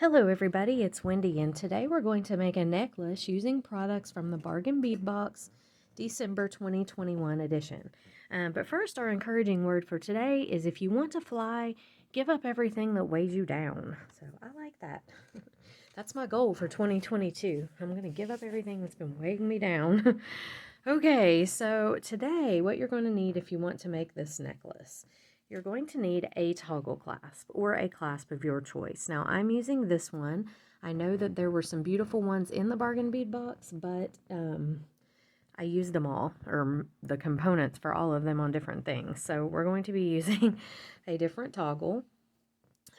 Hello everybody, it's Wendy and today we're going to make a necklace using products from the Bargain Bead Box December 2021 edition. But first, our encouraging word for today is if you want to fly, give up everything that weighs you down. So I like that. That's my goal for 2022. I'm going to give up everything that's been weighing me down. Okay, so today what you're going to need if you want to make this necklace, you're going to need a toggle clasp or a clasp of your choice. Now I'm using this one. I know that there were some beautiful ones in the Bargain Bead Box, but I used them all, or the components for all of them on different things. So we're going to be using a different toggle.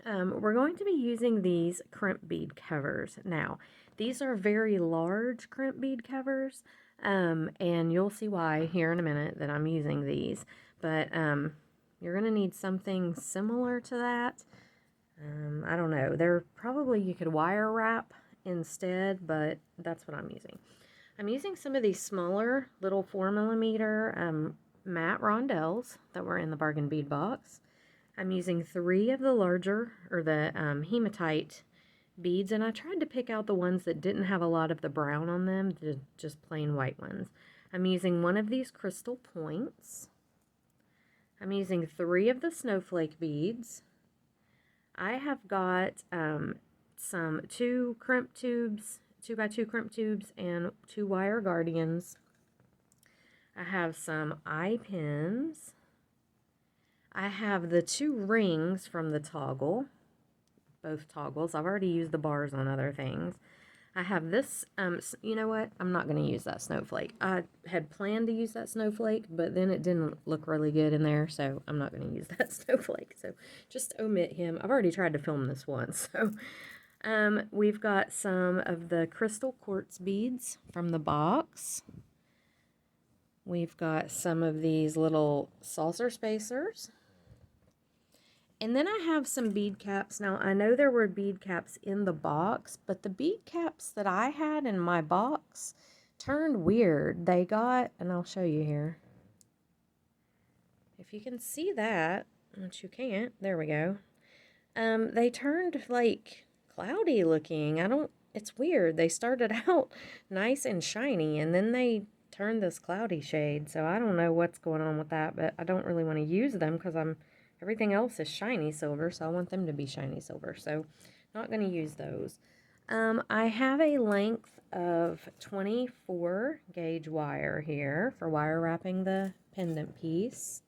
We're going to be using these crimp bead covers. Now, these are very large crimp bead covers, and you'll see why here in a minute that I'm using these. But you're going to need something similar to that. I don't know. You could wire wrap instead, but that's what I'm using. I'm using some of these smaller little 4mm matte rondelles that were in the Bargain Bead Box. I'm using 3 of the larger, or the hematite beads, and I tried to pick out the ones that didn't have a lot of the brown on them, just plain white ones. I'm using 1 of these crystal points. I'm using 3 of the snowflake beads. I have got some 2 crimp tubes, 2x2 crimp tubes, and 2 wire guardians. I have some eye pins. I have the 2 rings from the toggle, both toggles. I've already used the bars on other things. I have this, you know what? I'm not going to use that snowflake. I had planned to use that snowflake, but then it didn't look really good in there, so I'm not going to use that snowflake. So just omit him. I've already tried to film this once. So we've got some of the crystal quartz beads from the box. We've got some of these little saucer spacers. And then I have some bead caps. Now, I know there were bead caps in the box, but the bead caps that I had in my box turned weird. They got, and I'll show you here. If you can see that, which you can't, there we go. They turned like cloudy looking. It's weird. They started out nice and shiny, and then they turned this cloudy shade. So I don't know what's going on with that, but I don't really want to use them because everything else is shiny silver, so I want them to be shiny silver. So not going to use those. I have a length of 24 gauge wire here for wire wrapping the pendant piece.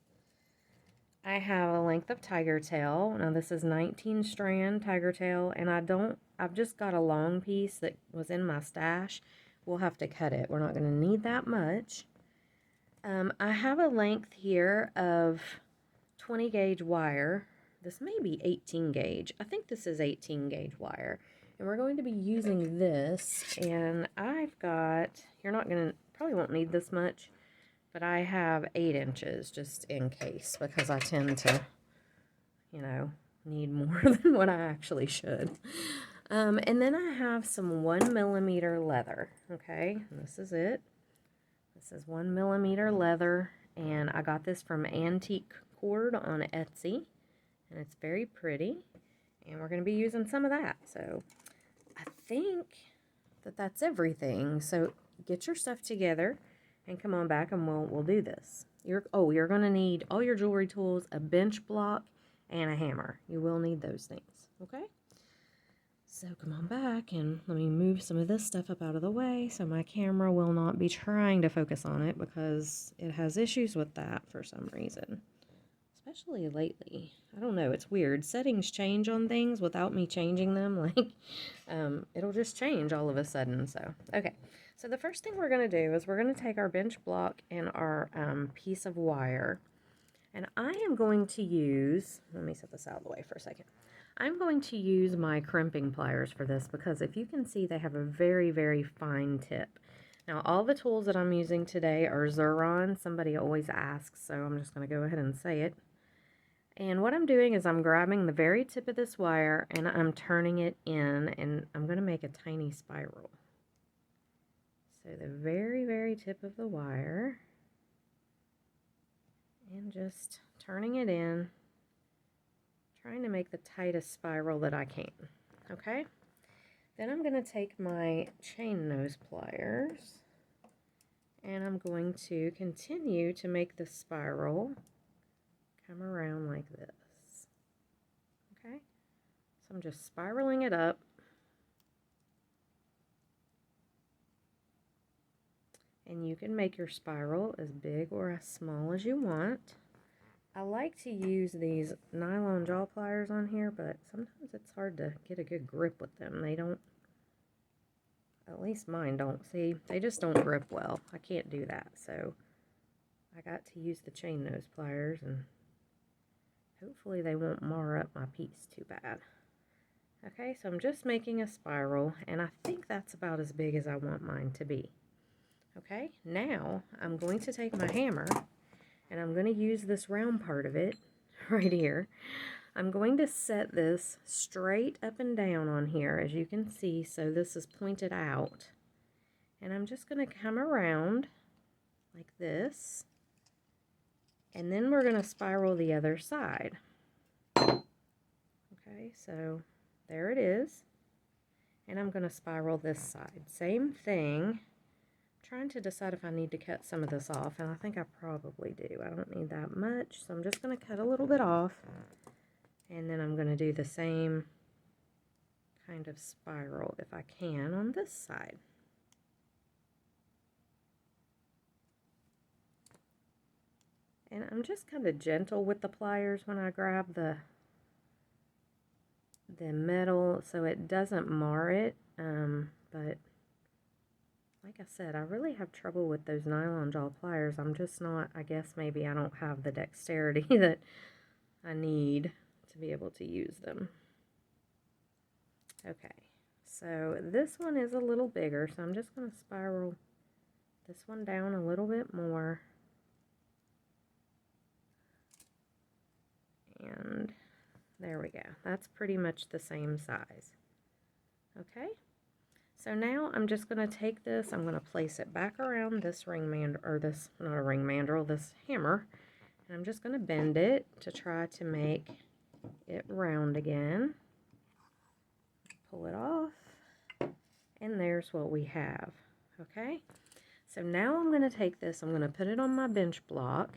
I have a length of tiger tail. Now this is 19 strand tiger tail, and I've just got a long piece that was in my stash. We'll have to cut it. We're not going to need that much. I have a length here of 20 gauge wire. This may be 18 gauge. I think this is 18 gauge wire. And we're going to be using this, and I've got, probably won't need this much, but I have 8 inches just in case, because I tend to, need more than what I actually should. And then I have some 1mm leather, okay? And this is it. This is 1mm leather, and I got this from Antique Cord on Etsy, and it's very pretty, and we're going to be using some of that. So I think that that's everything. So get your stuff together and come on back, and we'll do this. You're going to need all your jewelry tools, a bench block, and a hammer. You will need those things, okay? So come on back, and let me move some of this stuff up out of the way so my camera will not be trying to focus on it because it has issues with that for some reason. Especially lately. I don't know, it's weird. Settings change on things without me changing them. Like, it'll just change all of a sudden. So, okay. So the first thing we're going to do is we're going to take our bench block and our piece of wire. And I am going to use, let me set this out of the way for a second. I'm going to use my crimping pliers for this because if you can see, they have a very, very fine tip. Now, all the tools that I'm using today are Zuron. Somebody always asks, so I'm just going to go ahead and say it. And what I'm doing is I'm grabbing the very tip of this wire and I'm turning it in, and I'm going to make a tiny spiral. So the very, very tip of the wire, and just turning it in, trying to make the tightest spiral that I can. Okay? Then I'm going to take my chain nose pliers and I'm going to continue to make the spiral come around like this. Okay, so I'm just spiraling it up. And you can make your spiral as big or as small as you want. I like to use these nylon jaw pliers on here, but sometimes it's hard to get a good grip with them. They don't, at least mine don't. See, they just don't grip well. I can't do that, so I got to use the chain nose pliers, and hopefully they won't mar up my piece too bad. Okay, so I'm just making a spiral, and I think that's about as big as I want mine to be. Okay, now I'm going to take my hammer and I'm going to use this round part of it right here. I'm going to set this straight up and down on here, as you can see, so this is pointed out. And I'm just going to come around like this, and then we're going to spiral the other side. Okay, so there it is. And I'm going to spiral this side. Same thing. Trying to decide if I need to cut some of this off, and I think I probably do. I don't need that much, so I'm just going to cut a little bit off, and then I'm going to do the same kind of spiral, if I can, on this side. And I'm just kind of gentle with the pliers when I grab the metal so it doesn't mar it, but like I said, I really have trouble with those nylon jaw pliers. I'm just not, I guess maybe I don't have the dexterity that I need to be able to use them. Okay, so this one is a little bigger, so I'm just going to spiral this one down a little bit more. And there we go. That's pretty much the same size. Okay. So now I'm just going to take this, I'm going to place it back around this ring mandrel, or this, not a ring mandrel, this hammer, and I'm just going to bend it to try to make it round again. Pull it off, and there's what we have. Okay, so now I'm going to take this, I'm going to put it on my bench block,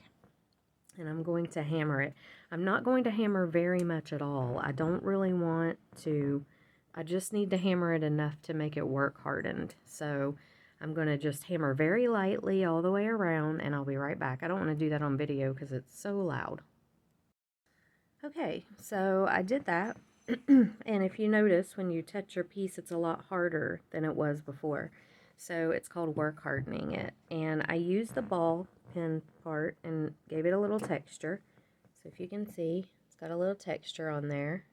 and I'm going to hammer it. I'm not going to hammer very much at all. I don't really want to. I just need to hammer it enough to make it work hardened. So I'm going to just hammer very lightly all the way around, and I'll be right back. I don't want to do that on video because it's so loud. Okay, so I did that. And if you notice, when you touch your piece, it's a lot harder than it was before. So it's called work hardening it. And I used the ball pin part and gave it a little texture. So if you can see, it's got a little texture on there.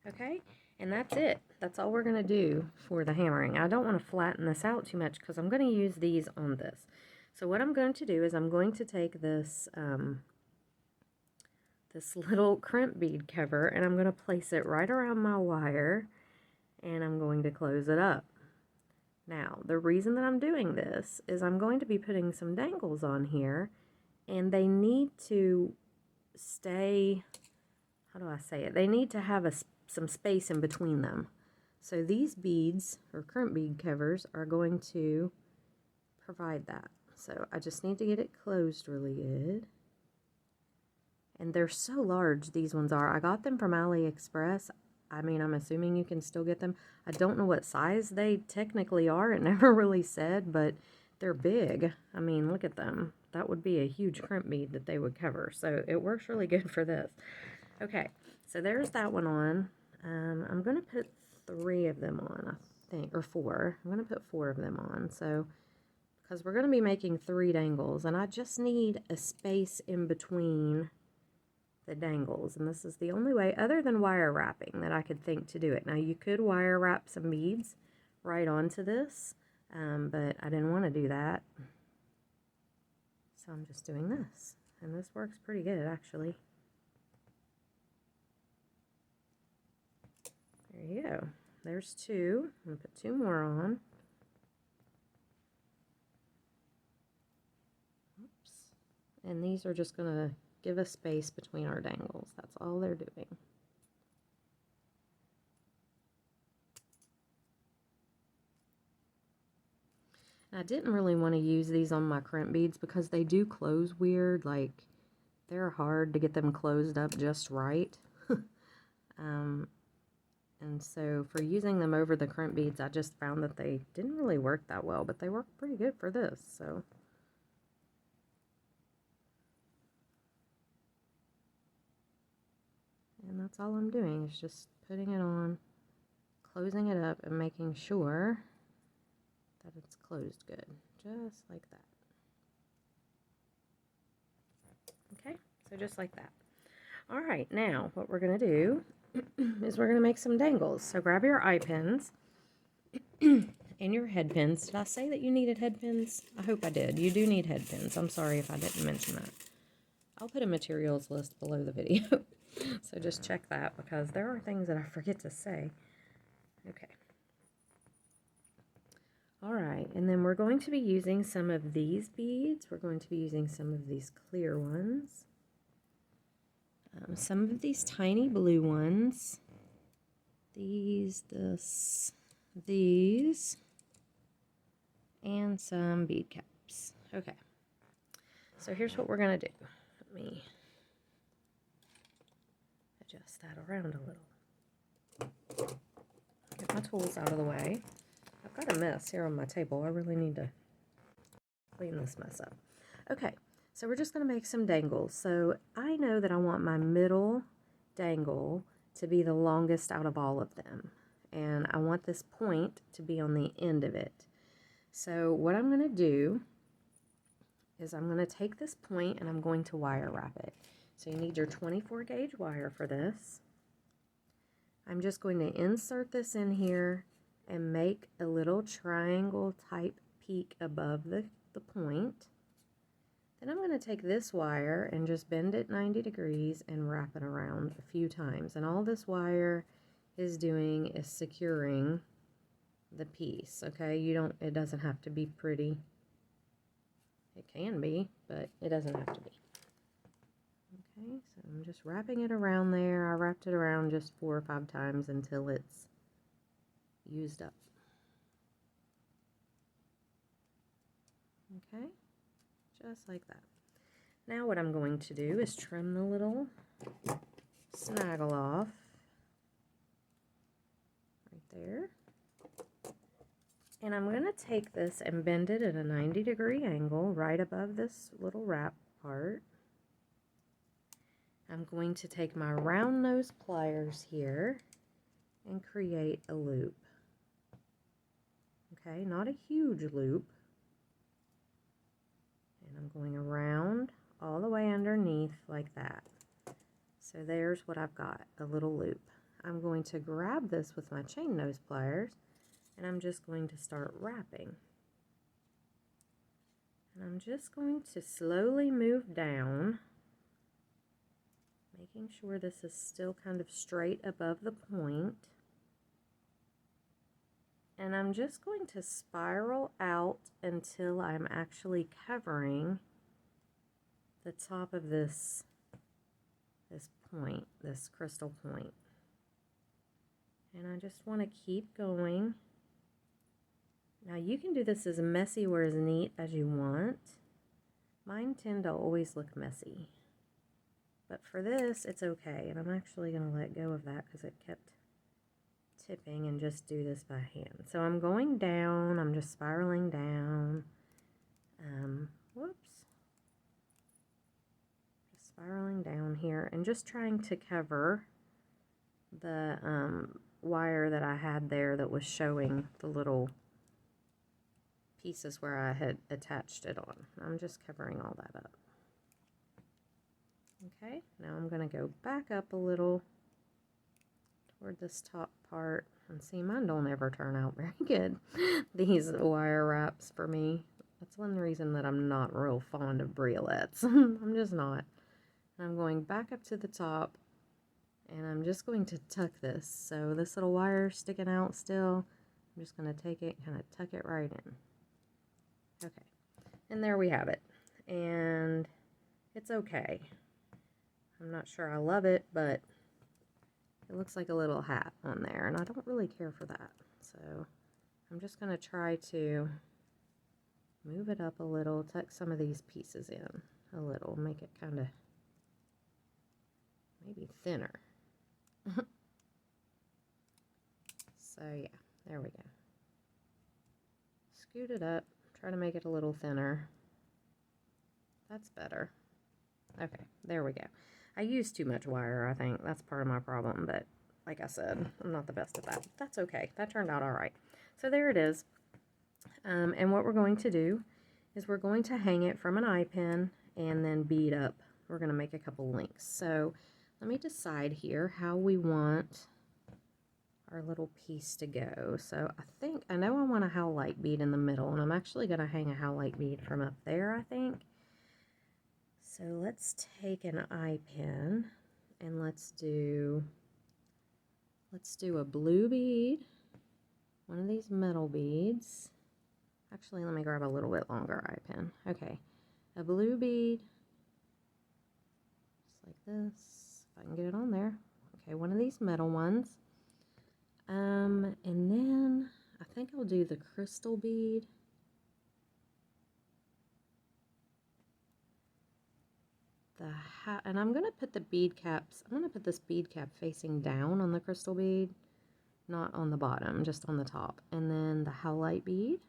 Okay. And that's it. That's all we're going to do for the hammering. I don't want to flatten this out too much because I'm going to use these on this. So what I'm going to do is I'm going to take this this little crimp bead cover, and I'm going to place it right around my wire, and I'm going to close it up. Now, the reason that I'm doing this is I'm going to be putting some dangles on here, and they need to stay, how do I say it? They need to have some space in between them. So these beads, or crimp bead covers, are going to provide that. So I just need to get it closed really good. And they're so large, these ones are. I got them from AliExpress. I mean, I'm assuming you can still get them. I don't know what size they technically are. It never really said, but they're big. I mean, look at them. That would be a huge crimp bead that they would cover. So it works really good for this. Okay, so there's that one on. I'm going to put 3 of them on, I think, or 4. I'm going to put 4 of them on. So, because we're going to be making 3 dangles, and I just need a space in between the dangles, and this is the only way other than wire wrapping that I could think to do it. Now you could wire wrap some beads right onto this, but I didn't want to do that, so I'm just doing this, and this works pretty good actually. There you go. There's 2. I'm going to put 2 more on. Oops. And these are just going to give a space between our dangles. That's all they're doing. I didn't really want to use these on my crimp beads because they do close weird. Like, they're hard to get them closed up just right. And so for using them over the crimp beads, I just found that they didn't really work that well, but they work pretty good for this, so. And that's all I'm doing, is just putting it on, closing it up, and making sure that it's closed good, just like that. Okay, so just like that. All right, now what we're going to do is we're going to make some dangles. So grab your eye pins and your head pins. Did I say that you needed head pins? I hope I did. You do need head pins. I'm sorry if I didn't mention that. I'll put a materials list below the video. So just check that, because there are things that I forget to say. Okay. All right, and then we're going to be using some of these beads. We're going to be using some of these clear ones. Some of these tiny blue ones. These, these, and some bead caps. Okay. So here's what we're going to do. Let me adjust that around a little. Get my tools out of the way. I've got a mess here on my table. I really need to clean this mess up. Okay, so we're just going to make some dangles. So I know that I want my middle dangle to be the longest out of all of them. And I want this point to be on the end of it. So what I'm going to do is I'm going to take this point and I'm going to wire wrap it. So you need your 24 gauge wire for this. I'm just going to insert this in here and make a little triangle type peak above the point. Then I'm going to take this wire and just bend it 90 degrees and wrap it around a few times. And all this wire is doing is securing the piece, okay? It doesn't have to be pretty. It can be, but it doesn't have to be. Okay, so I'm just wrapping it around there. I wrapped it around just 4 or 5 times until it's used up. Okay, just like that. Now what I'm going to do is trim the little snaggle off right there. And I'm going to take this and bend it at a 90-degree angle right above this little wrap part. I'm going to take my round nose pliers here and create a loop. Okay, not a huge loop. And I'm going around all the way underneath like that. So there's what I've got, a little loop. I'm going to grab this with my chain nose pliers and I'm just going to start wrapping. And I'm just going to slowly move down, making sure this is still kind of straight above the point. And I'm just going to spiral out until I'm actually covering the top of this point, this crystal point. And I just want to keep going. Now you can do this as messy or as neat as you want. Mine tend to always look messy. But for this, it's okay. And I'm actually going to let go of that because it kept tipping, and just do this by hand. So I'm going down, I'm just spiraling down. Whoops. Just spiraling down here and just trying to cover the wire that I had there that was showing the little pieces where I had attached it on. I'm just covering all that up. Okay, now I'm going to go back up a little toward this top part, and see, mine don't ever turn out very good. These wire wraps for me. That's one reason that I'm not real fond of briolets. I'm just not. And I'm going back up to the top, and I'm just going to tuck this. So this little wire sticking out still, I'm just going to take it and kind of tuck it right in. Okay, and there we have it. And it's okay. I'm not sure I love it, but it looks like a little hat on there, and I don't really care for that. So I'm just going to try to move it up a little, tuck some of these pieces in a little, make it kind of maybe thinner. So yeah, there we go. Scoot it up, try to make it a little thinner. That's better. Okay, there we go. I used too much wire, I think. That's part of my problem, but like I said, I'm not the best at that. That's okay. That turned out all right. So there it is. And what we're going to do is we're going to hang it from an eye pin and then bead up. We're going to make a couple links. So let me decide here how we want our little piece to go. So I know I want a howlite bead in the middle, and I'm actually going to hang a howlite bead from up there, I think. So let's take an eye pin and let's do a blue bead, one of these metal beads. Actually, let me grab a little bit longer eye pin. Okay, a blue bead, just like this, if I can get it on there. Okay, one of these metal ones. And then I think I'll do the crystal bead. And I'm going to put the bead caps, I'm going to put this bead cap facing down on the crystal bead, not on the bottom, just on the top. And then the howlite bead.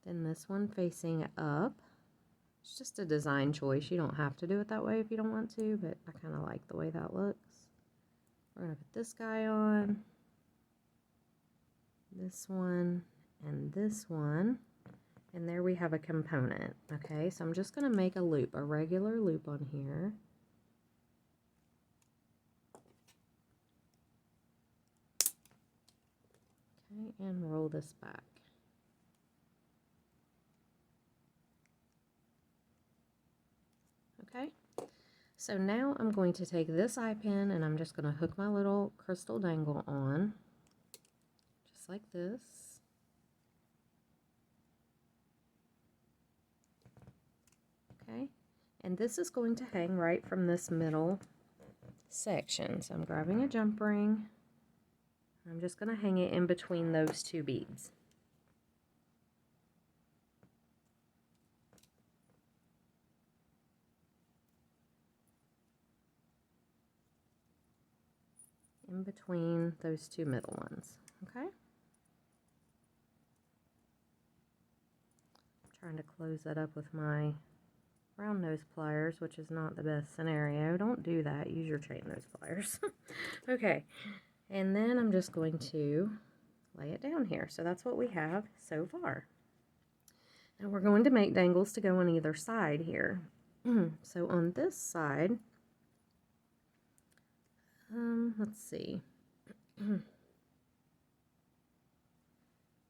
Then this one facing up. It's just a design choice. You don't have to do it that way if you don't want to, but I kind of like the way that looks. We're going to put this guy on, this one, and this one. And there we have a component. Okay, so I'm just going to make a loop, a regular loop on here. Okay, and roll this back. Okay, so now I'm going to take this eye pin and I'm just going to hook my little crystal dangle on, just like this. Okay, and this is going to hang right from this middle section. So I'm grabbing a jump ring. I'm just going to hang it in between those two beads. In between those two middle ones. Okay? I'm trying to close that up with my round nose pliers, which is not the best scenario. Don't do that. Use your chain nose pliers. Okay, and then I'm just going to lay it down here. So that's what we have so far. Now we're going to make dangles to go on either side here. So on this side, let's see.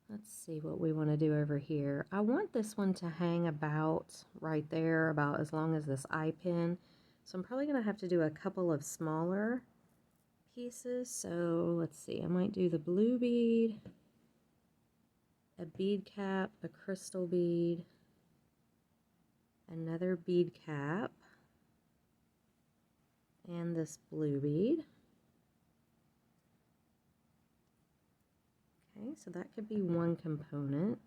Let's see what we want to do over here. I want this one to hang about right there, about as long as this eye pin. So I'm probably going to have to do a couple of smaller pieces. So let's see, I might do the blue bead, a bead cap, a crystal bead, another bead cap, and this blue bead. Okay, so that could be one component,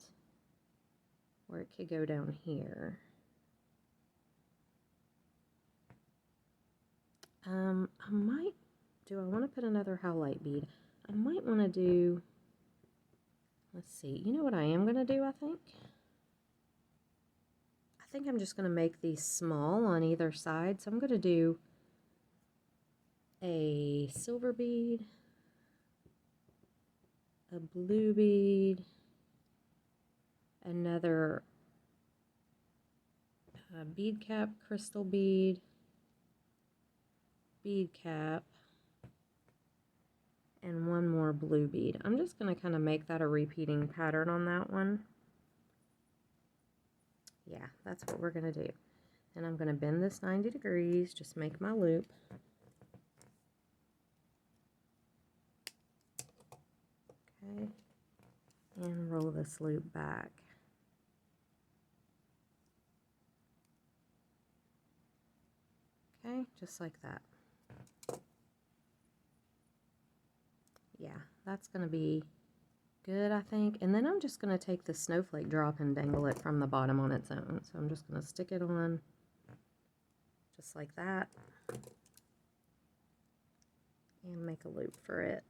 or it could go down here. Do I want to put another howlite bead? I might want to do, let's see, you know what I am going to do, I think I'm just going to make these small on either side. So I'm going to do a silver bead, a blue bead, another bead cap, crystal bead, bead cap, and one more blue bead. I'm just going to kind of make that a repeating pattern on that one. Yeah, that's what we're going to do. And I'm going to bend this 90 degrees, just make my loop. Okay, and roll this loop back. Okay, just like that. Yeah, that's going to be good, I think. And then I'm just going to take the snowflake drop and dangle it from the bottom on its own. So I'm just going to stick it on just like that and make a loop for it.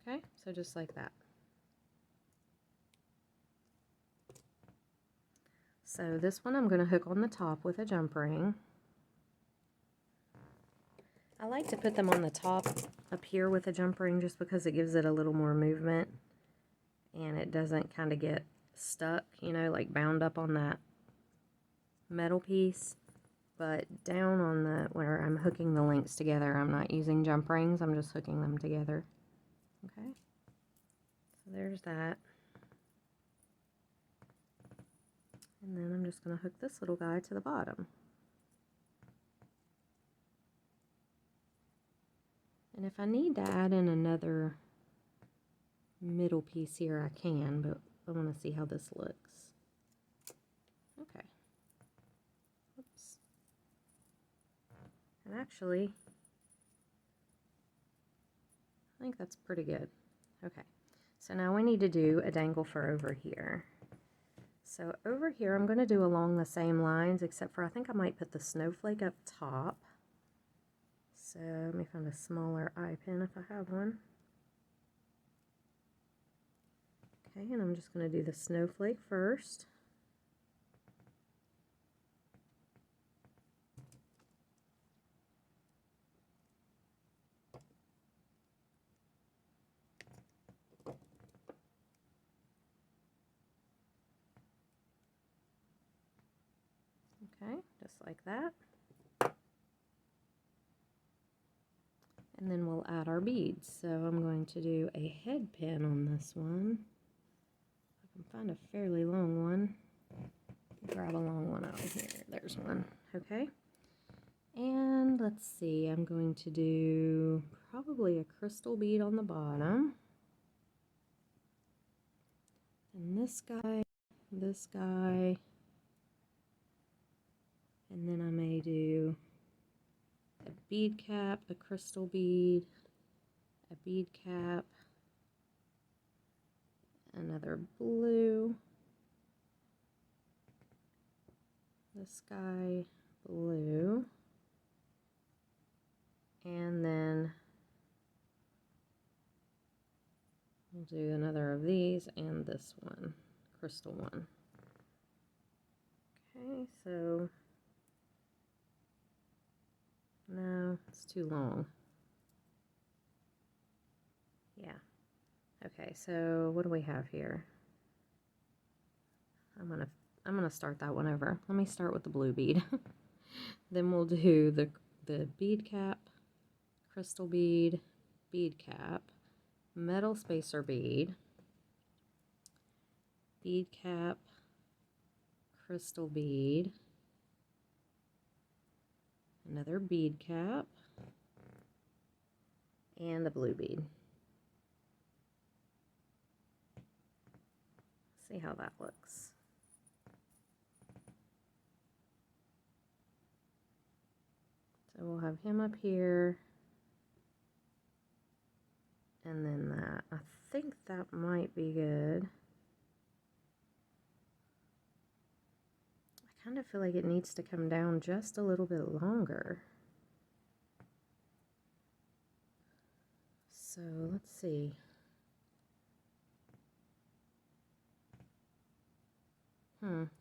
Okay, so just like that. So this one I'm going to hook on the top with a jump ring. I like to put them on the top up here with a jump ring just because it gives it a little more movement and it doesn't kind of get stuck, you know, like bound up on that metal piece. But down on the, where I'm hooking the links together, I'm not using jump rings, I'm just hooking them together. Okay, so there's that. And then I'm just going to hook this little guy to the bottom. And if I need to add in another middle piece here, I can, but I want to see how this looks. Okay. Oops. And actually, I think that's pretty good. Okay. So now we need to do a dangle for over here. So over here, I'm going to do along the same lines, except for I think I might put the snowflake up top. So let me find a smaller eye pin if I have one. Okay, and I'm just going to do the snowflake first. Okay, just like that. And then we'll add our beads. So I'm going to do a head pin on this one. I can find a fairly long one. Grab a long one out of here. There's one. Okay. And let's see, I'm going to do probably a crystal bead on the bottom. And this guy, and then I may do a bead cap, a crystal bead, a bead cap, another blue, this guy, blue, and then we'll do another of these and this one, crystal one. Okay, so no, it's too long. Yeah. Okay, so what do we have here? I'm gonna start that one over. Let me start with the blue bead. Then we'll do the bead cap, crystal bead, bead cap, metal spacer bead, bead cap, crystal bead, another bead cap, and the blue bead. See how that looks. So we'll have him up here, and then that. I think that might be good. I kind of feel like it needs to come down just a little bit longer. So let's see.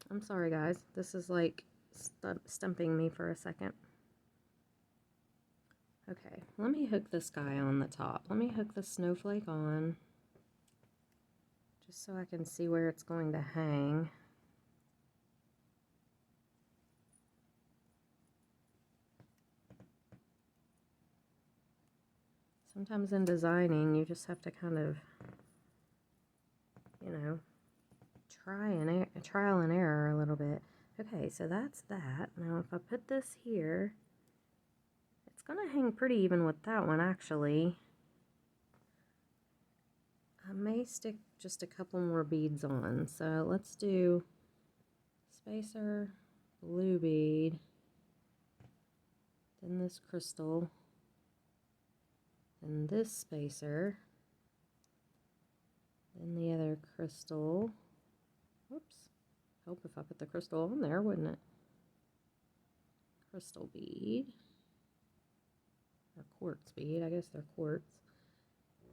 I'm sorry guys, this is like stumping me for a second. Okay, let me hook this guy on the top. Let me hook the snowflake on, just so I can see where it's going to hang. Sometimes in designing, you just have to kind of, you know, trial and error a little bit. Okay, so that's that. Now if I put this here, it's going to hang pretty even with that one actually. I may stick just a couple more beads on. So let's do spacer, blue bead, then this crystal, then this spacer, then the other crystal. Whoops. Help if I put the crystal on there, wouldn't it? Crystal bead. Or quartz bead, I guess they're quartz.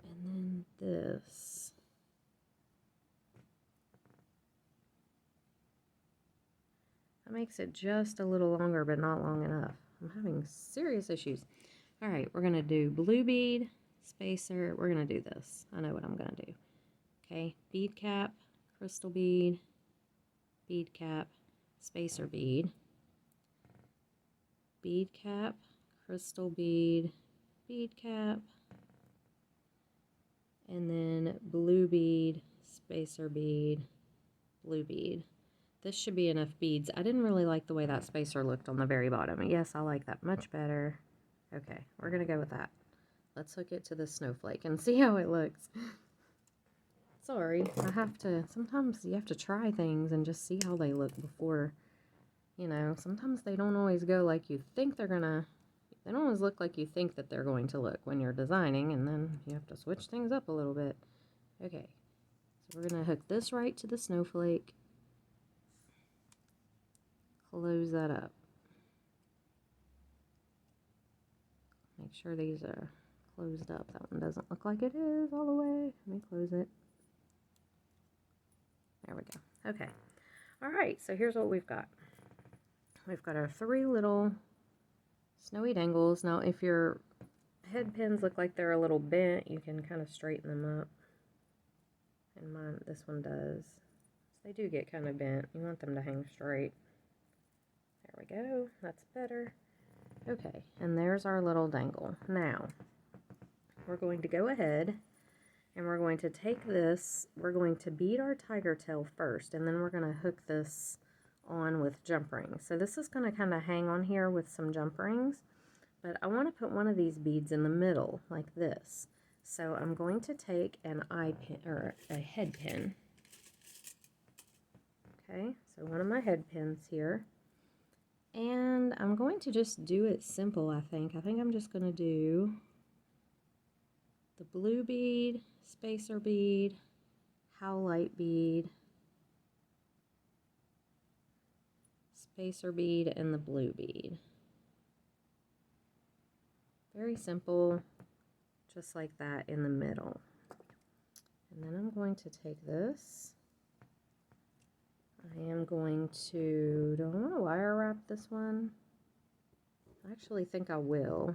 And then this. That makes it just a little longer, but not long enough. I'm having serious issues. All right, we're going to do blue bead, spacer. We're going to do this. I know what I'm going to do. Okay, bead cap, crystal bead, bead cap, spacer bead, bead cap, crystal bead, bead cap, and then blue bead, spacer bead, blue bead. This should be enough beads. I didn't really like the way that spacer looked on the very bottom. Yes, I like that much better. Okay, we're going to go with that. Let's hook it to the snowflake and see how it looks. Sorry, sometimes you have to try things and just see how they look before, sometimes they don't always go like you think they don't always look like you think that they're going to look when you're designing, and then you have to switch things up a little bit. Okay, so we're going to hook this right to the snowflake. Close that up. Make sure these are closed up. That one doesn't look like it is all the way. Let me close it. There we go. Okay. All right, so here's what we've got. We've got our 3 little snowy dangles. Now, if your head pins look like they're a little bent, you can kind of straighten them up. And this one does. So they do get kind of bent. You want them to hang straight. There we go. That's better. Okay, and there's our little dangle. Now, we're going to go ahead and we're going to take this, we're going to bead our tiger tail first, and then we're going to hook this on with jump rings. So this is going to kind of hang on here with some jump rings, but I want to put one of these beads in the middle like this. So I'm going to take an eye pin, or a head pin. Okay, so one of my head pins here. And I'm going to just do it simple, I think. I think I'm just going to do the blue bead, spacer bead, howlite bead, spacer bead, and the blue bead. Very simple, just like that in the middle. And then I'm going to take this. I am going to, do I want to wire wrap this one? I actually think I will.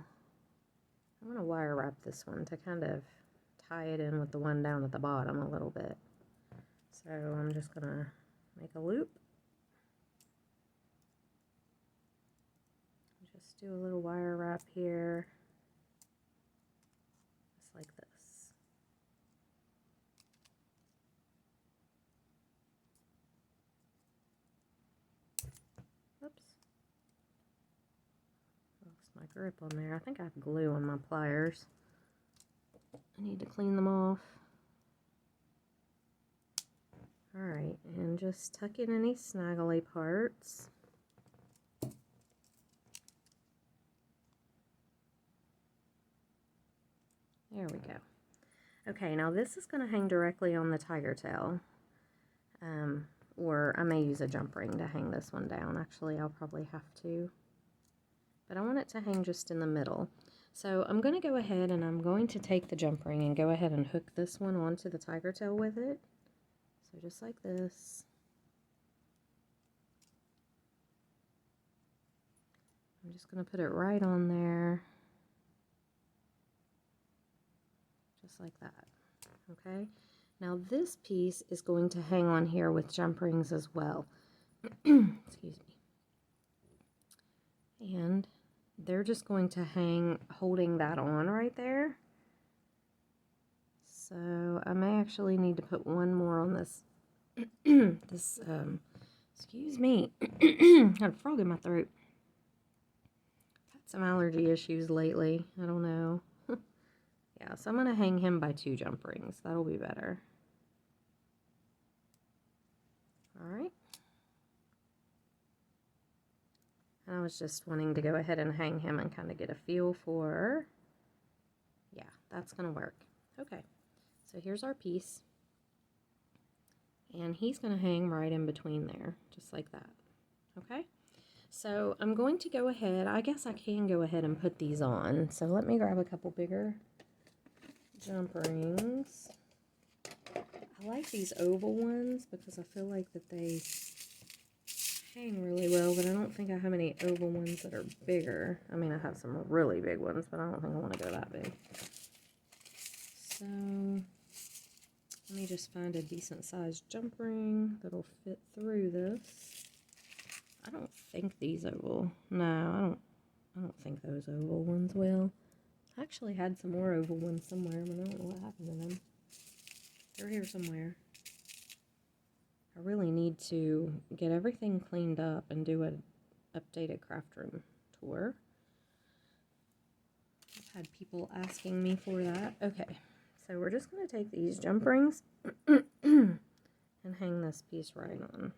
I'm going to wire wrap this one to kind of tie it in with the one down at the bottom a little bit. So I'm just going to make a loop. Just do a little wire wrap here, just like this. Oops. Lost my grip on there. I think I have glue on my pliers. I need to clean them off. Alright, and just tuck in any snaggly parts. There we go. Okay, now this is going to hang directly on the tiger tail. Or I may use a jump ring to hang this one down. Actually, I'll probably have to. But I want it to hang just in the middle. So I'm going to go ahead and I'm going to take the jump ring and go ahead and hook this one onto the tiger tail with it. So just like this. I'm just going to put it right on there. Just like that. Okay. Now this piece is going to hang on here with jump rings as well. Excuse me. And they're just going to hang holding that on right there. So I may actually need to put one more on this. Excuse me. Got a frog in my throat. I've had some allergy issues lately. I don't know. Yeah, so I'm going to hang him by 2 jump rings. That'll be better. Alright. I was just wanting to go ahead and hang him and kind of get a feel for, yeah, that's going to work. Okay, so here's our piece. And he's going to hang right in between there, just like that. Okay, so I'm going to go ahead, I guess I can go ahead and put these on. So let me grab a couple bigger jump rings. I like these oval ones because I feel like that they hang really well, but I don't think I have any oval ones that are bigger. I mean, I have some really big ones, but I don't think I want to go that big. So let me just find a decent sized jump ring that'll fit through this. I don't think these oval. No, I don't think those oval ones will. I actually had some more oval ones somewhere, but I don't know what happened to them. They're here somewhere. I really need to get everything cleaned up and do an updated craft room tour. I've had people asking me for that. Okay, so we're just going to take these jump rings and hang this piece right on.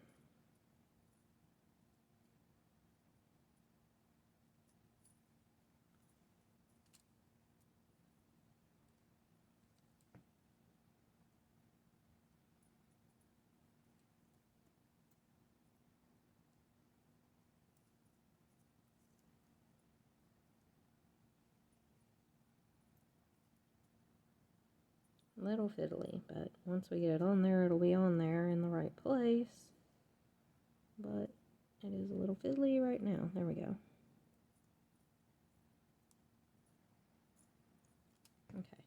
Little fiddly, but once we get it on there, it'll be on there in the right place. But it is a little fiddly right now. There we go. Okay.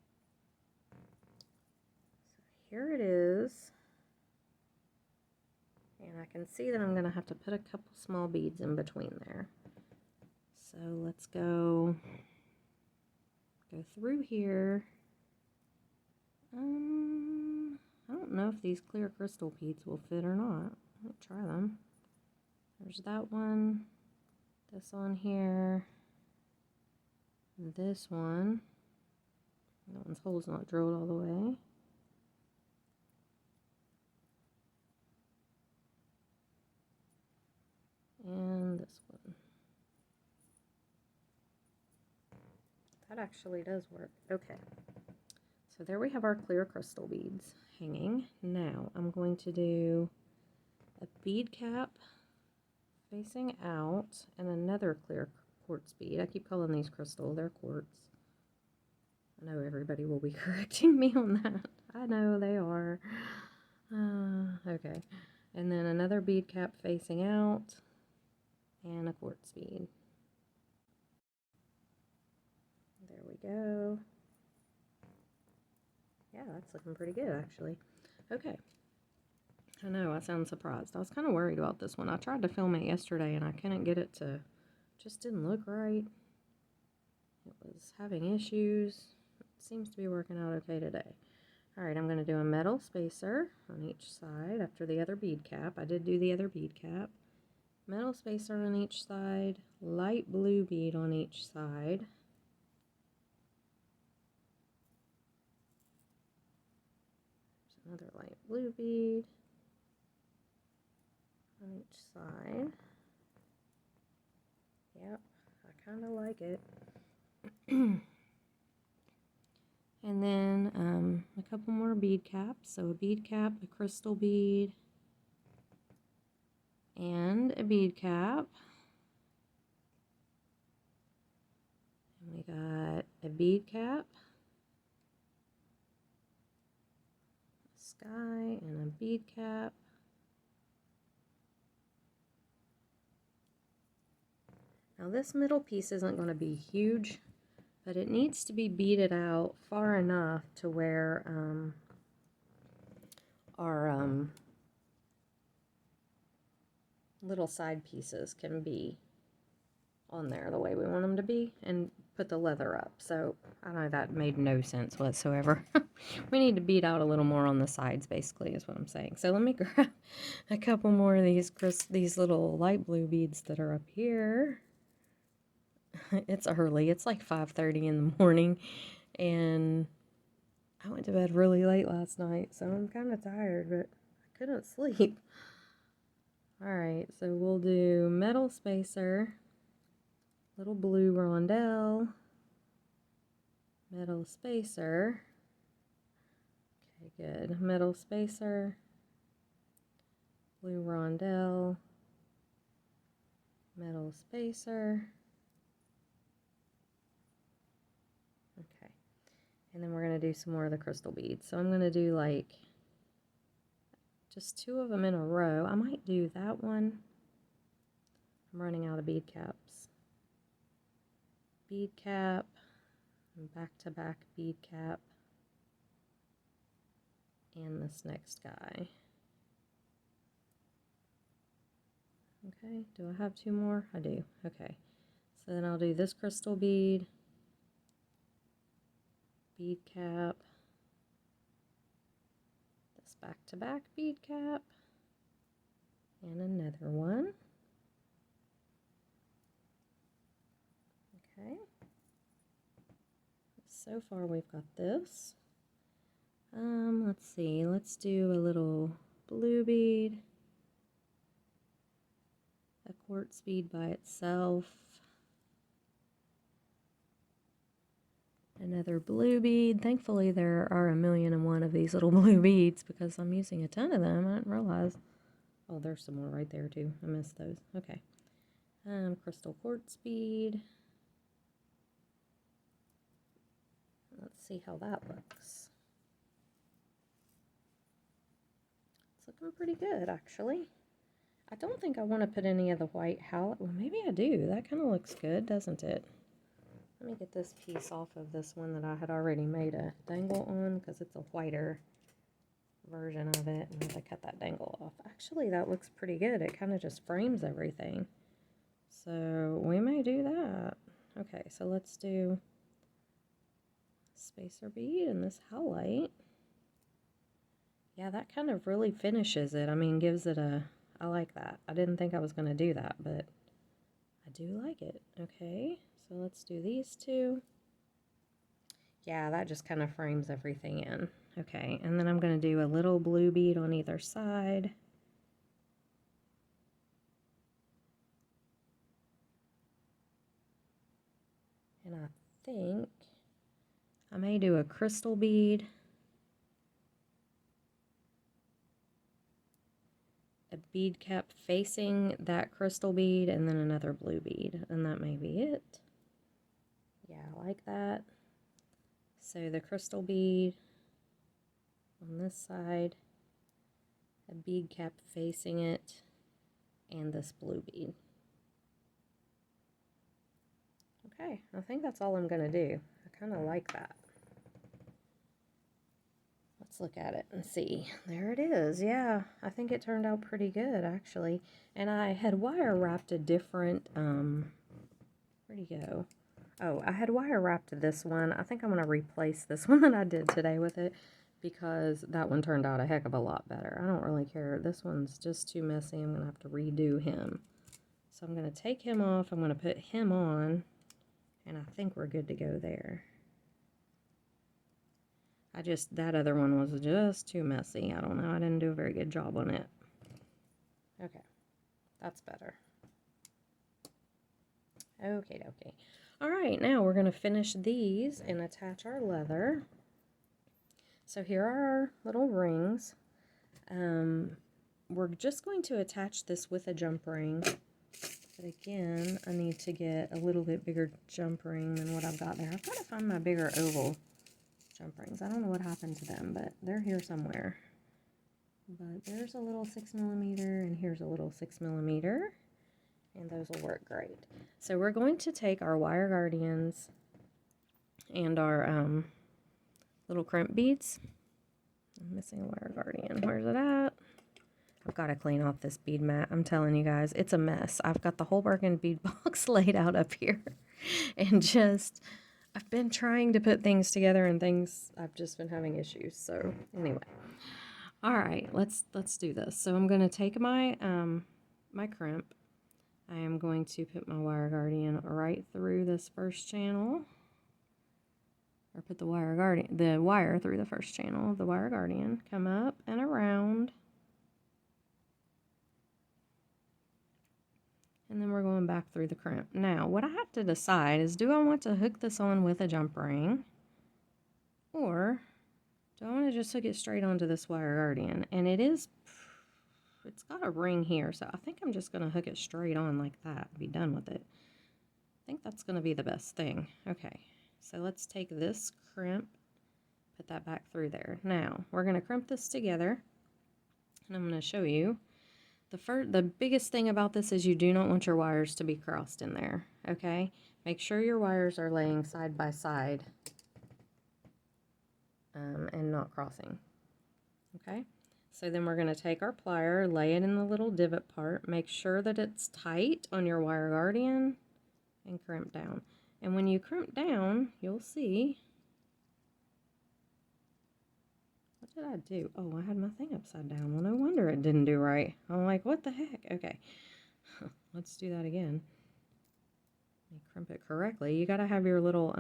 So here it is. And I can see that I'm going to have to put a couple small beads in between there. So let's go through here. I don't know if these clear crystal beads will fit or not. Let's try them. There's that one, this on here, this one. That one's hole's not drilled all the way. And this one. That actually does work. Okay. So there we have our clear crystal beads hanging. Now I'm going to do a bead cap facing out and another clear quartz bead. I keep calling these crystal, they're quartz. I know everybody will be correcting me on that. I know they are. Okay. And then another bead cap facing out and a quartz bead. There we go. Yeah, that's looking pretty good, actually. Okay. I know, I sound surprised. I was kind of worried about this one. I tried to film it yesterday, and I couldn't get it to... just didn't look right. It was having issues. It seems to be working out okay today. Alright, I'm going to do a metal spacer on each side after the other bead cap. I did do the other bead cap. Metal spacer on each side. Light blue bead on each side. Another light blue bead on each side. Yep, I kind of like it. And then a couple more bead caps. So a bead cap, a crystal bead, and a bead cap. And we got a bead cap, sky, and a bead cap. Now this middle piece isn't going to be huge, but it needs to be beaded out far enough to where our little side pieces can be on there the way we want them to be, and put the leather up. So I know that made no sense whatsoever. We need to bead out a little more on the sides, basically, is what I'm saying. So let me grab a couple more of these little light blue beads that are up here. It's early. It's like 5:30 in the morning, and I went to bed really late last night, so I'm kind of tired, but I couldn't sleep. Alright, so we'll do metal spacer little blue rondelle, metal spacer. Okay, good. Metal spacer, blue rondelle, metal spacer. Okay, and then we're going to do some more of the crystal beads. So I'm going to do like just 2 of them in a row. I might do that one. I'm running out of bead caps. Bead cap, and back-to-back bead cap, and this next guy. Okay, do I have 2 more? I do. Okay, so then I'll do this crystal bead, bead cap, this back-to-back bead cap, and another one. Okay, so far we've got this. Let's see, let's do a little blue bead, a quartz bead by itself, another blue bead. Thankfully there are 1,000,001 of these little blue beads because I'm using a ton of them. I didn't realize. Oh, there's some more right there too. I missed those. Okay. Crystal quartz bead. Let's see how that looks. It's looking pretty good, actually. I don't think I want to put any of the white halo. Well, maybe I do. That kind of looks good, doesn't it? Let me get this piece off of this one that I had already made a dangle on because it's a whiter version of it. And I have to cut that dangle off. Actually, that looks pretty good. It kind of just frames everything. So we may do that. Okay, so let's do spacer bead and this highlight. Yeah, that kind of really finishes it. I mean, gives it a, I like that. I didn't think I was going to do that, but I do like it. Okay, so let's do these 2. Yeah, that just kind of frames everything in. Okay, and then I'm going to do a little blue bead on either side. And I think I may do a crystal bead, a bead cap facing that crystal bead, and then another blue bead, and that may be it. Yeah, I like that. So the crystal bead on this side, a bead cap facing it, and this blue bead. Okay, I think that's all I'm going to do. I kind of like that. Let's look at it and see. There it is. Yeah, I think it turned out pretty good, actually. And I had wire wrapped a different, where'd he go? Oh, I had wire wrapped this one. I think I'm going to replace this one that I did today with it because that one turned out a heck of a lot better. I don't really care. This one's just too messy. I'm going to have to redo him. So I'm going to take him off. I'm going to put him on, and I think we're good to go there. That other one was just too messy. I don't know. I didn't do a very good job on it. Okay, that's better. Okay. All right, now we're going to finish these and attach our leather. So here are our little rings. We're just going to attach this with a jump ring. But again, I need to get a little bit bigger jump ring than what I've got there. I've got to find my bigger oval jump rings. I don't know what happened to them, but they're here somewhere. But there's a little 6mm, and here's a little 6mm. And those will work great. So we're going to take our wire guardians and our little crimp beads. I'm missing a wire guardian. Where's it at? I've got to clean off this bead mat. I'm telling you guys, it's a mess. I've got the whole bargain bead box laid out up here. And I've been trying to put things together and I've just been having issues. So anyway. All right, let's do this. So I'm going to take my, my crimp. I am going to put my wire guardian right through this first channel, or put the wire through the first channel of the wire guardian, come up and around, and then we're going back back through the crimp. Now, what I have to decide is, do I want to hook this on with a jump ring, or do I want to just hook it straight onto this wire guardian? And it's got a ring here, so I think I'm just going to hook it straight on like that and be done with it. I think that's going to be the best thing. Okay, so let's take this crimp, put that back through there. Now, we're going to crimp this together, and I'm going to show you. The biggest thing about this is you do not want your wires to be crossed in there, okay? Make sure your wires are laying side by side and not crossing, okay? So then we're going to take our plier, lay it in the little divot part, make sure that it's tight on your wire guardian, and crimp down. And when you crimp down, you'll see. What did I do? Oh, I had my thing upside down. Well, no wonder it didn't do right. I'm like, what the heck? Okay, let's do that again. Let me crimp it correctly. You got to have your little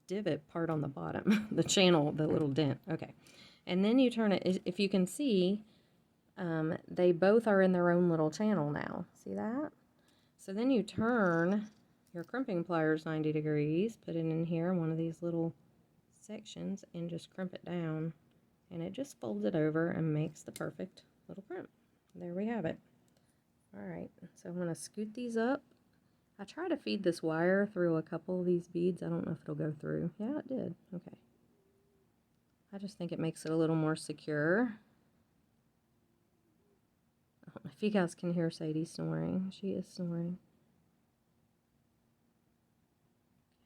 divot part on the bottom, the channel, the little dent. Okay, and then you turn it. If you can see, they both are in their own little channel now. See that? So then you turn your crimping pliers 90 degrees, put it in here, one of these little sections, and just crimp it down, and it just folds it over and makes the perfect little crimp. There we have it. Alright, so I'm going to scoot these up. I try to feed this wire through a couple of these beads. I don't know if it'll go through. Yeah, it did. Okay. I just think it makes it a little more secure. I don't know if you guys can hear Sadie snoring. She is snoring.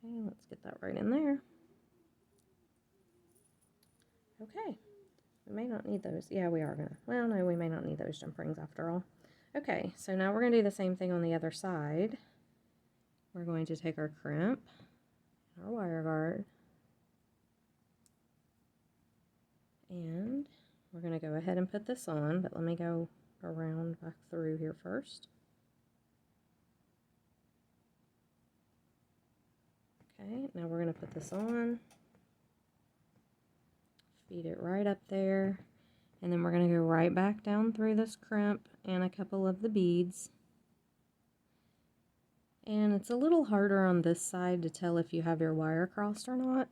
Okay, let's get that right in there. Okay, we may not need those. Yeah, we are gonna. Well, no, we may not need those jump rings after all. Okay, so now we're gonna do the same thing on the other side. We're going to take our crimp, our wire guard, and we're gonna go ahead and put this on, but let me go around back through here first. Okay, now we're gonna put this on. Feed it right up there, and then we're going to go right back down through this crimp and a couple of the beads. And it's a little harder on this side to tell if you have your wire crossed or not.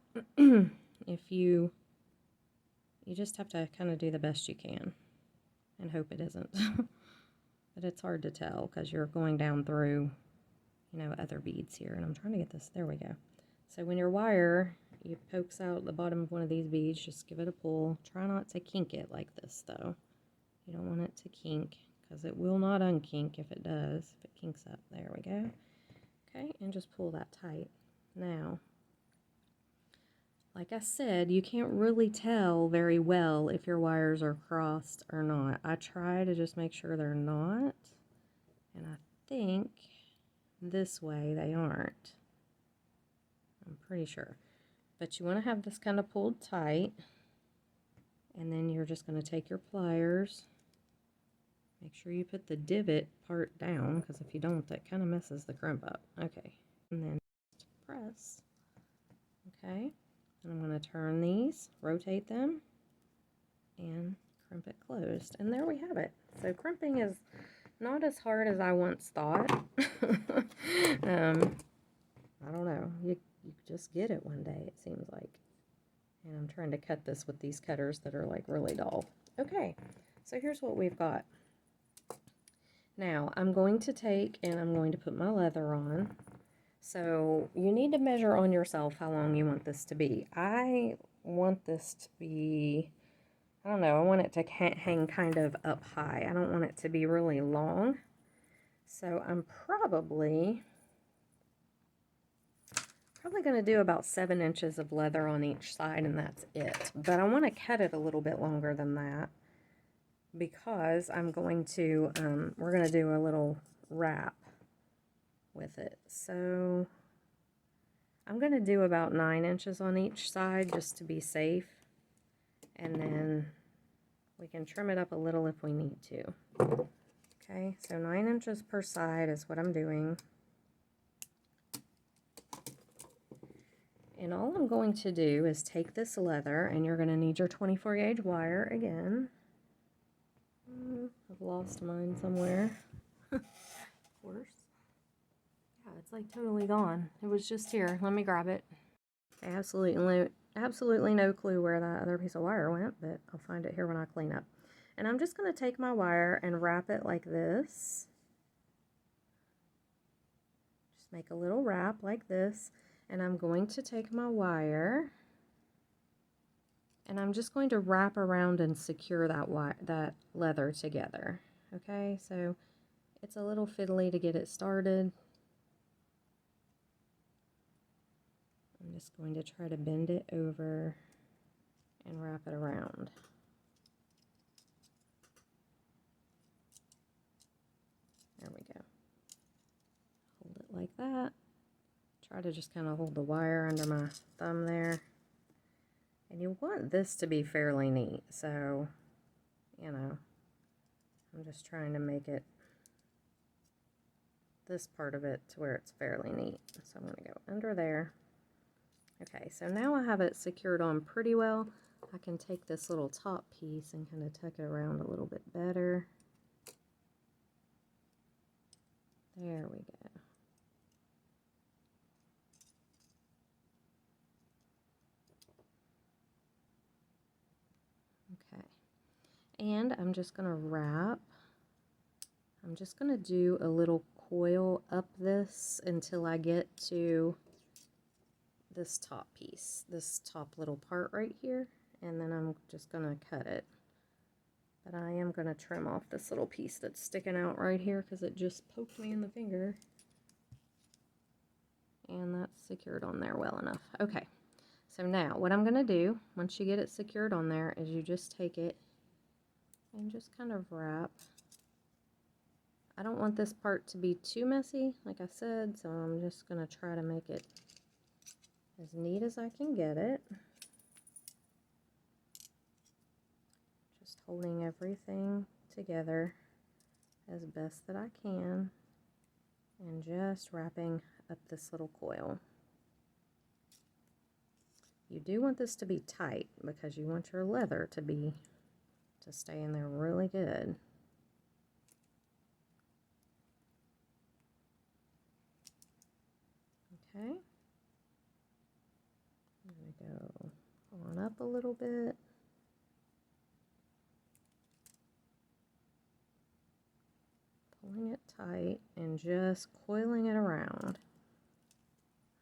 If you just have to kind of do the best you can and hope it isn't. But it's hard to tell because you're going down through, you know, other beads here. And I'm trying to get this, there we go. So when your wire pokes out the bottom of one of these beads, just give it a pull. Try not to kink it like this though. You don't want it to kink because it will not unkink if it does. If it kinks up, there we go. Okay, and just pull that tight. Now, like I said, you can't really tell very well if your wires are crossed or not. I try to just make sure they're not, and I think this way they aren't. I'm pretty sure. But you want to have this kind of pulled tight, and then you're just going to take your pliers. Make sure you put the divot part down, because if you don't, that kind of messes the crimp up. Okay, and then press. Okay, and I'm going to turn these, rotate them, and crimp it closed. And there we have it. So crimping is not as hard as I once thought. I don't know. You just get it one day, it seems like. And I'm trying to cut this with these cutters that are like really dull. Okay, so here's what we've got. Now, I'm going to take and I'm going to put my leather on. So you need to measure on yourself how long you want this to be. I want this to be, I don't know, I want it to hang kind of up high. I don't want it to be really long. So I'm probably going to do about 7 inches of leather on each side, and that's it. But I want to cut it a little bit longer than that because I'm going to, we're going to do a little wrap with it. So I'm going to do about 9 inches on each side just to be safe, and then we can trim it up a little if we need to. Okay, so 9 inches per side is what I'm doing. And all I'm going to do is take this leather, and you're going to need your 24 gauge wire again. I've lost mine somewhere, of course. it's like totally gone. It was just here. Let me grab it. Absolutely no clue where that other piece of wire went, but I'll find it here when I clean up. And I'm just going to take my wire and wrap it like this. Just make a little wrap like this. And I'm going to take my wire and I'm just going to wrap around and secure that leather together. Okay, so it's a little fiddly to get it started. I'm just going to try to bend it over and wrap it around. There we go. Hold it like that. Try to just kind of hold the wire under my thumb there. And you want this to be fairly neat, so, you know, I'm just trying to make it, this part of it, to where it's fairly neat. So I'm going to go under there. Okay, so now I have it secured on pretty well. I can take this little top piece and kind of tuck it around a little bit better. There we go. Okay, and I'm just going to wrap. I'm just going to do a little coil up this until I get to this top piece, this top little part right here, and then I'm just going to cut it. But I am going to trim off this little piece that's sticking out right here because it just poked me in the finger. And that's secured on there well enough. Okay, so now what I'm going to do, once you get it secured on there, is you just take it and just kind of wrap. I don't want this part to be too messy, like I said, so I'm just going to try to make it as neat as I can get it. Just holding everything together as best that I can and just wrapping up this little coil. You do want this to be tight because you want your leather to stay in there really good. Okay. I'm going to go on up a little bit. Pulling it tight and just coiling it around.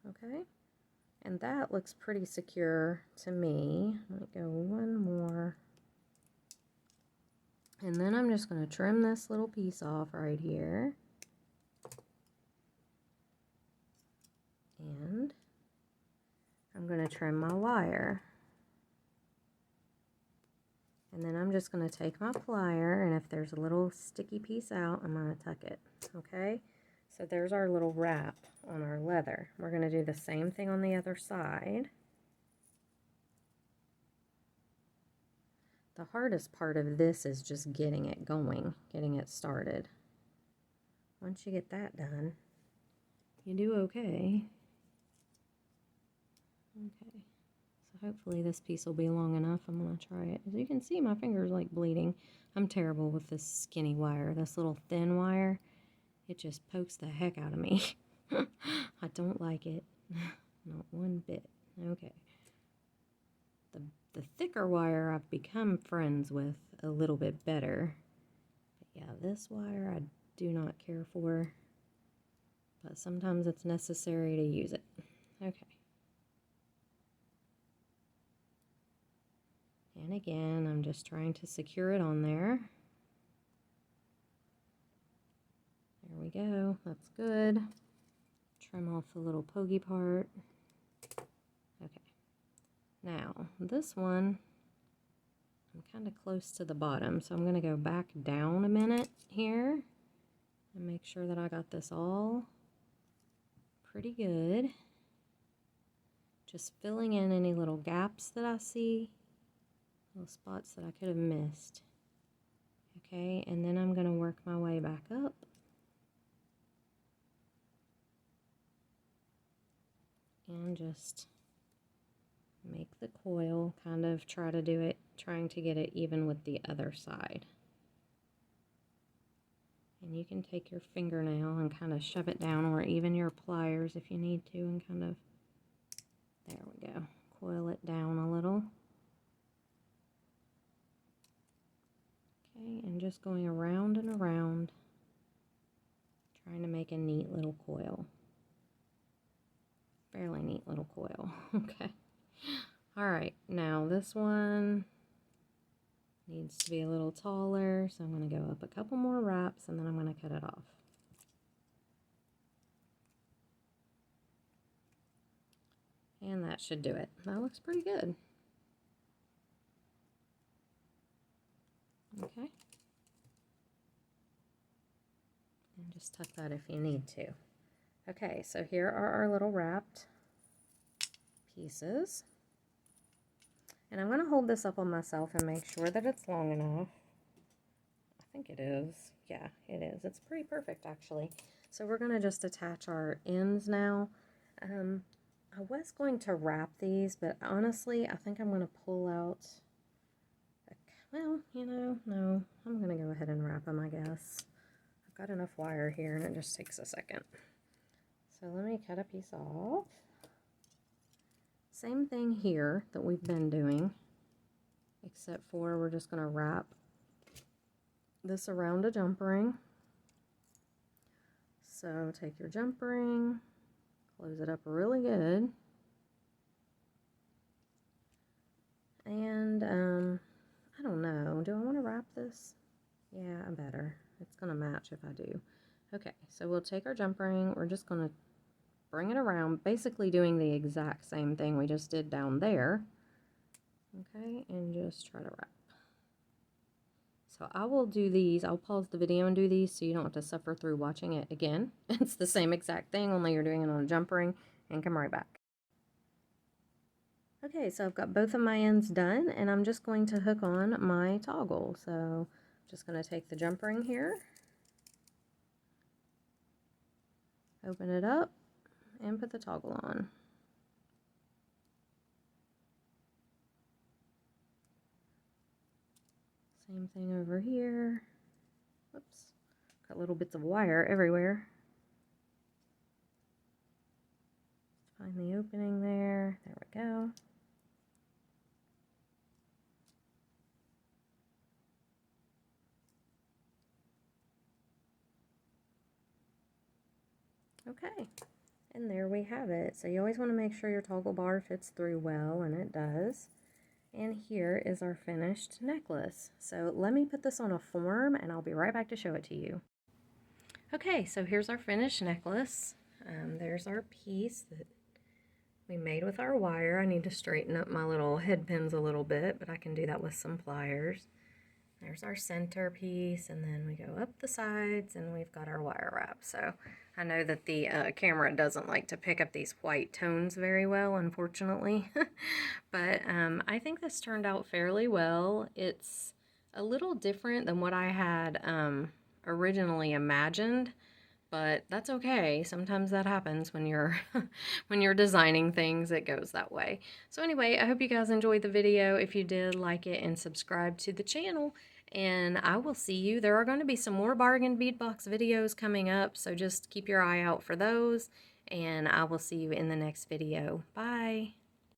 Okay. And that looks pretty secure to me. Let me go one more. And then I'm just going to trim this little piece off right here. And I'm going to trim my wire. And then I'm just going to take my plier, and if there's a little sticky piece out, I'm going to tuck it. Okay? So there's our little wrap on our leather. We're going to do the same thing on the other side. The hardest part of this is just getting it going, getting it started. Once you get that done, you do okay. Okay, so hopefully this piece will be long enough. I'm going to try it. As you can see, my finger's like bleeding. I'm terrible with this skinny wire. This little thin wire, it just pokes the heck out of me. I don't like it. Not one bit. Okay. The thicker wire I've become friends with a little bit better. But yeah, this wire I do not care for. But sometimes it's necessary to use it. Okay. And again, I'm just trying to secure it on there. There we go. That's good. Trim off the little pokey part. Okay. Now, this one, I'm kind of close to the bottom, so I'm going to go back down a minute here and make sure that I got this all pretty good. Just filling in any little gaps that I see, little spots that I could have missed. Okay, and then I'm going to work my way back up. And just make the coil, kind of try to do it, trying to get it even with the other side. And you can take your fingernail and kind of shove it down, or even your pliers if you need to, and kind of, there we go, coil it down a little. Okay, and just going around and around, trying to make a neat little coil. Fairly neat little coil. Okay. All right, now this one needs to be a little taller, so I'm going to go up a couple more wraps and then I'm going to cut it off. And that should do it. That looks pretty good. Okay. And just tuck that if you need to. Okay, so here are our little wrapped pieces. And I'm going to hold this up on myself and make sure that it's long enough. I think it is. Yeah, it is. It's pretty perfect, actually. So we're going to just attach our ends now. I was going to wrap these, but honestly, I think I'm going to pull out, well, you know, no, I'm going to go ahead and wrap them, I guess. I've got enough wire here, and it just takes a second. So let me cut a piece off. Same thing here that we've been doing, except for we're just going to wrap this around a jump ring. So take your jump ring, close it up really good, and I don't know, do I want to wrap this? Yeah, I better. It's going to match if I do. Okay, so we'll take our jump ring, we're just going to bring it around, basically doing the exact same thing we just did down there. Okay, and just try to wrap. So I will do these, I'll pause the video and do these so you don't have to suffer through watching it again. It's the same exact thing, only you're doing it on a jump ring, and come right back. Okay, so I've got both of my ends done, and I'm just going to hook on my toggle. So I'm just going to take the jump ring here, open it up, and put the toggle on. Same thing over here. Whoops, got little bits of wire everywhere. Find the opening there. There we go. Okay, and there we have it. So you always want to make sure your toggle bar fits through well, and it does. And here is our finished necklace. So let me put this on a form and I'll be right back to show it to you. Okay, so here's our finished necklace. There's our piece that we made with our wire. I need to straighten up my little head pins a little bit, but I can do that with some pliers. There's our center piece, and then we go up the sides and we've got our wire wrap. So I know that the camera doesn't like to pick up these white tones very well, unfortunately. But I think this turned out fairly well. It's a little different than what I had originally imagined, but that's okay. Sometimes that happens when you're when you're designing things, it goes that way. So anyway, I hope you guys enjoyed the video. If you did, like it and subscribe to the channel, and I will see you. There are going to be some more bargain beadbox videos coming up, so just keep your eye out for those, and I will see you in the next video. Bye.